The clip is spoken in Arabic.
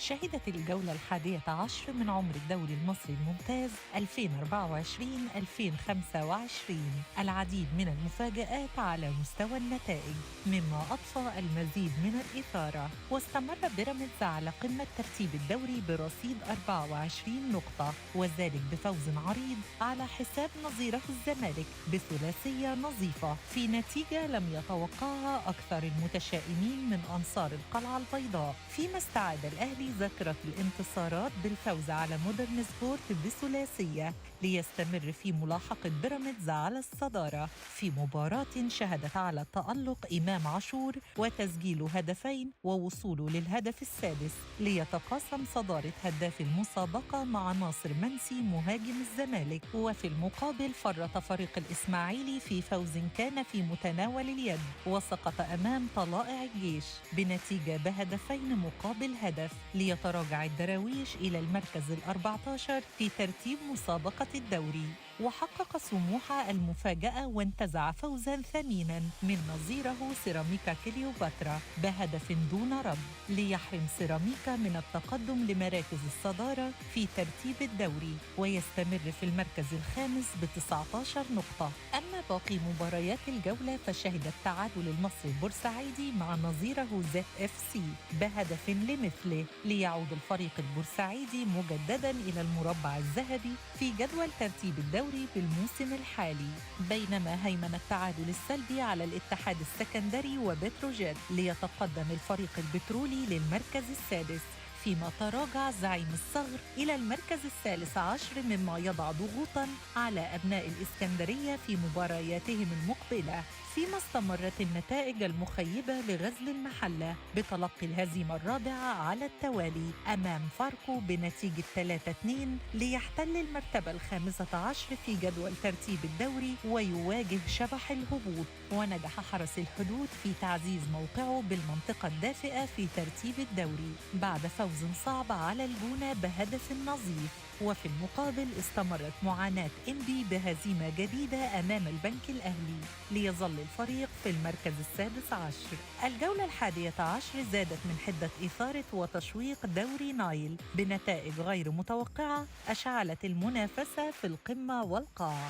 شهدت الجولة 11 من عمر الدوري المصري الممتاز 2024-2025 العديد من المفاجآت على مستوى النتائج، مما أضفى المزيد من الإثارة. واستمر بيراميدز على قمة ترتيب الدوري برصيد 24 نقطة، وذلك بفوز عريض على حساب نظيره الزمالك بثلاثية نظيفة في نتيجة لم يتوقعها أكثر المتشائمين من أنصار القلعة البيضاء، فيما استعاد الأهلي ذاكرة الانتصارات بالفوز على مودرن سبورت بثلاثية ليستمر في ملاحقة بيراميدز على الصدارة في مباراة شهدت على التألق إمام عاشور وتسجيل هدفين ووصوله للهدف السادس ليتقاسم صدارة هداف المسابقة مع ناصر منسي مهاجم الزمالك. وفي المقابل فرط فريق الإسماعيلي في فوز كان في متناول اليد وسقط أمام طلائع الجيش بنتيجة بهدفين مقابل هدف ليتراجع الدراويش إلى المركز ال14 في ترتيب مسابقة الدوري. وحقق سموحة المفاجأة وانتزع فوزاً ثميناً من نظيره سيراميكا كليوباترا بهدف دون رد ليحرم سيراميكا من التقدم لمراكز الصدارة في ترتيب الدوري ويستمر في المركز الخامس ب19 نقطة. أما باقي مباريات الجولة فشهد التعادل المصري البورسعيدي مع نظيره زد اف سي بهدف لمثله ليعود الفريق البورسعيدي مجدداً إلى المربع الذهبي في جدول ترتيب الدوري بالموسم الحالي، بينما هيمن التعادل السلبي على الاتحاد السكندري وبتروجيت ليتقدم الفريق البترولي للمركز السادس، فيما تراجع زعيم الصغر إلى المركز ال13 مما يضع ضغوطاً على أبناء الإسكندرية في مبارياتهم المقبلة، فيما استمرت النتائج المخيبة لغزل المحلة بتلقي الهزيمة الرابعة على التوالي أمام فاركو بنتيجة 3-2 ليحتل المرتبة ال15 في جدول ترتيب الدوري ويواجه شبح الهبوط. ونجح حرس الحدود في تعزيز موقعه بالمنطقة الدافئة في ترتيب الدوري بعد فوز صعب على الجونة بهدف نظيف. وفي المقابل استمرت معاناة إنبي بهزيمة جديدة أمام البنك الأهلي ليظل الفريق في المركز ال16. الجولة 11 زادت من حدة إثارة وتشويق دوري نايل بنتائج غير متوقعة أشعلت المنافسة في القمة والقاع.